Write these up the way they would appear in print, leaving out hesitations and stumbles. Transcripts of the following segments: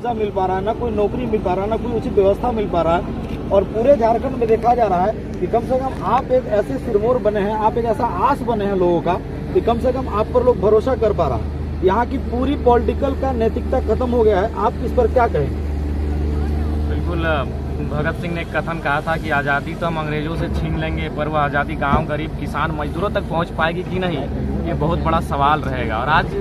मुआवजा मिल पा रहा है, ना कोई नौकरी मिल पा रहा है, ना कोई उचित व्यवस्था मिल पा रहा है। और पूरे झारखंड में देखा जा रहा है कि कम से कम आप एक ऐसे सिरमौर बने हैं, आप एक ऐसा आस बने हैं लोगों का कि कम से कम आप पर लोग भरोसा कर पा रहा है। यहाँ की पूरी पॉलिटिकल का नैतिकता खत्म हो गया है, आप इस पर क्या कहेंगे? बिल्कुल, भगत सिंह ने एक कथन कहा था कि आज़ादी तो हम अंग्रेजों से छीन लेंगे, पर वह आज़ादी गांव, गरीब, किसान, मजदूरों तक पहुंच पाएगी कि नहीं, ये बहुत बड़ा सवाल रहेगा। और आज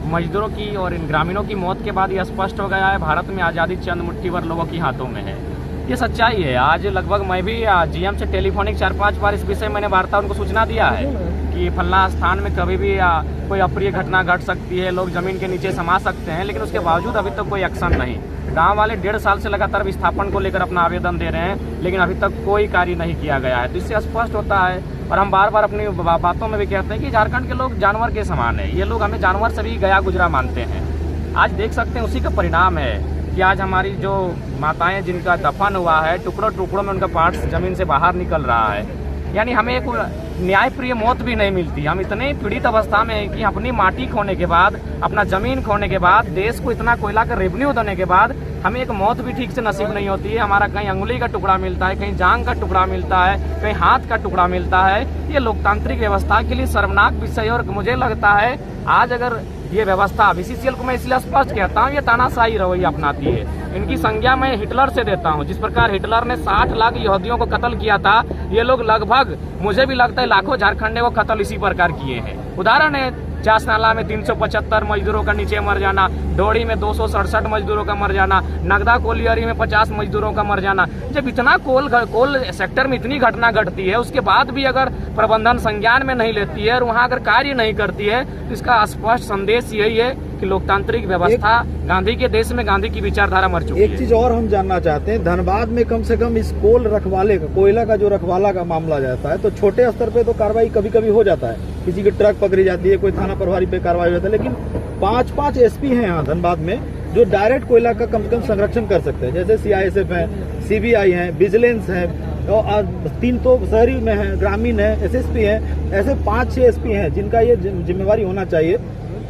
मजदूरों की और इन ग्रामीणों की मौत के बाद ये स्पष्ट हो गया है, भारत में आज़ादी चंद मुट्ठी भर लोगों के हाथों में है। ये सच्चाई है। आज लगभग मैं भी जीएम से टेलीफोनिक 4-5 बार इस विषय मैंने वार्ता उनको सूचना दिया है कि फलना स्थान में कभी भी कोई अप्रिय घटना घट सकती है, लोग जमीन के नीचे समा सकते हैं, लेकिन उसके बावजूद अभी तक कोई एक्शन नहीं। गांव वाले 1.5 साल से लगातार विस्थापन को लेकर अपना आवेदन दे रहे हैं, लेकिन अभी तक कोई कार्य नहीं किया गया है। तो इससे स्पष्ट होता है, और हम बार बार अपनी बातों में भी कहते हैं कि झारखंड के लोग जानवर के समान है। ये लोग हमें जानवर से भी गया गुजरा मानते हैं। आज देख सकते हैं उसी का परिणाम है कि आज हमारी जो माताएं जिनका दफन हुआ है, टुकड़ों टुकड़ों में उनका पार्ट्स जमीन से बाहर निकल रहा है। यानी हमें एक न्यायप्रिय मौत भी नहीं मिलती। हम इतने पीड़ित अवस्था में हैं कि अपनी माटी खोने के बाद, अपना जमीन खोने के बाद, देश को इतना कोयला का रेवेन्यू देने के बाद हमें एक मौत भी ठीक से नसीब नहीं होती है। हमारा कहीं अंगुली का टुकड़ा मिलता है, कहीं जांग का टुकड़ा मिलता है, कहीं हाथ का टुकड़ा मिलता है। ये लोकतांत्रिक व्यवस्था के लिए शर्मनाक विषय। और मुझे लगता है आज अगर ये व्यवस्था बीसीसीएल को मैं इसलिए स्पष्ट कहता हूँ, ये तानाशाही रवैया अपनाती है। इनकी संज्ञा मैं हिटलर से देता हूँ। जिस प्रकार हिटलर ने 60 लाख यहूदियों को कत्ल किया था, ये लोग लगभग, मुझे भी लगता है, लाखों झारखंडे को कत्ल इसी प्रकार किए हैं। उदाहरण है, चास नाला में 375 मजदूरों का नीचे मर जाना, डोड़ी में 267 मजदूरों का मर जाना, नगदा कोलियरी में 50 मजदूरों का मर जाना। जब इतना कोल सेक्टर में इतनी घटना घटती है, उसके बाद भी अगर प्रबंधन संज्ञान में नहीं लेती है और वहां अगर कार्य नहीं करती है, तो इसका स्पष्ट संदेश यही है कि लोकतांत्रिक व्यवस्था गांधी के देश में गांधी की विचारधारा मर चुकी है। एक चीज और हम जानना चाहते हैं, धनबाद में कम से कम इस कोल रखवाले का, कोयला का जो रखवाला का मामला जाता है, तो छोटे स्तर पे तो कार्रवाई कभी कभी हो जाता है, किसी की ट्रक पकड़ी जाती है, कोई थाना प्रभारी पे कार्रवाई हो जाता है, लेकिन 5-5 एसपी हैं यहाँ धनबाद में जो डायरेक्ट कोयला का कम से कम संरक्षण कर सकते हैं। जैसे CISF है, CBI है, विजिलेंस है, और 3 तो शहरी में है, ग्रामीण है, SSP है। ऐसे 5-6 एसपी हैं जिनका ये जिम्मेवारी होना चाहिए।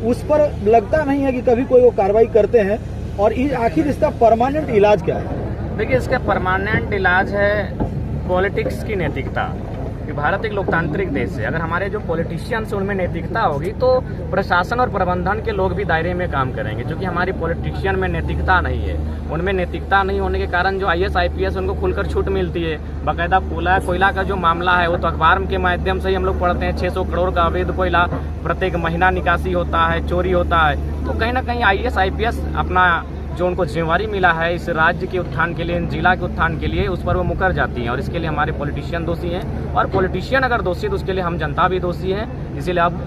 उस पर लगता नहीं है कि कभी कोई वो कार्रवाई करते हैं। और आखिर इसका परमानेंट इलाज क्या है? देखिए, इसका परमानेंट इलाज है पॉलिटिक्स की नैतिकता। कि भारत एक लोकतांत्रिक देश है। अगर हमारे जो पॉलिटिशियंस उनमें नैतिकता होगी तो प्रशासन और प्रबंधन के लोग भी दायरे में काम करेंगे। क्योंकि हमारी पॉलिटिशियन में नैतिकता नहीं है, उनमें नैतिकता नहीं होने के कारण जो IAS IPS उनको खुलकर छूट मिलती है। बाकायदा कोयला का जो मामला है वो तो अखबार के माध्यम से ही हम लोग पढ़ते हैं। 600 करोड़ का अवैध कोयला प्रत्येक महीना निकासी होता है, चोरी होता है। तो कहीं ना कहीं IAS IPS अपना जो उनको जिम्मेवारी मिला है इस राज्य के उत्थान के लिए, इन जिला के उत्थान के लिए, उस पर वो मुकर जाती हैं। और इसके लिए हमारे पॉलिटिशियन दोषी हैं। और पॉलिटिशियन अगर दोषी है तो उसके लिए हम जनता भी दोषी है। इसीलिए अब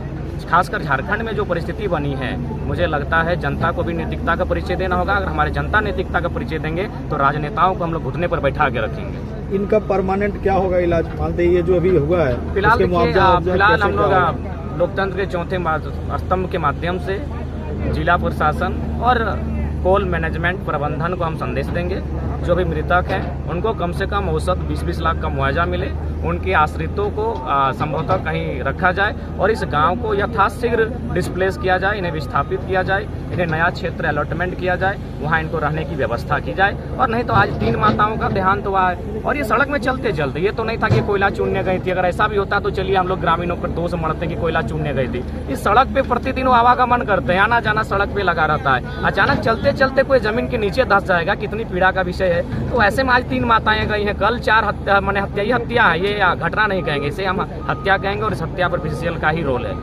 खासकर झारखंड में जो परिस्थिति बनी है, मुझे लगता है जनता को भी नैतिकता का परिचय देना होगा। अगर हमारे जनता नैतिकता का परिचय देंगे तो राजनेताओं को हम लोग घुटने पर बैठा के रखेंगे। इनका परमानेंट क्या होगा इलाज? मानते ये जो अभी हुआ है, फिलहाल हम लोग लोकतंत्र के चौथे स्तंभ के माध्यम से जिला प्रशासन और कोल मैनेजमेंट प्रबंधन को हम संदेश देंगे। जो भी मृतक हैं उनको कम से कम औसत 20-20 लाख का मुआवजा मिले, उनके आश्रितों को संभवतः कहीं रखा जाए और इस गांव को यथाशीघ्र डिस्प्लेस किया जाए, इन्हें विस्थापित किया जाए, इन्हें नया क्षेत्र अलॉटमेंट किया जाए, वहां इनको रहने की व्यवस्था की जाए। और नहीं तो आज 3 माताओं का देहांत हुआ है और ये सड़क में चलते चलते, ये तो नहीं था कि कोयला चूरने गई थी। अगर ऐसा भी होता तो चलिए हम लोग ग्रामीणों पर दोष मढ़ते कि कोयला चूरने गई थी। इस सड़क पे प्रतिदिन आवागमन करते हैं, आना जाना सड़क पे लगा रहता है। अचानक चलते चलते कोई जमीन के नीचे धंस जाएगा, कितनी पीड़ा का विषय है। तो ऐसे में आज 3 माताएं गई हैं, कल 4 हत्या है। ये घटना नहीं कहेंगे, इसे हम हत्या कहेंगे और इस हत्या पर बीसीसीएल का ही रोल है।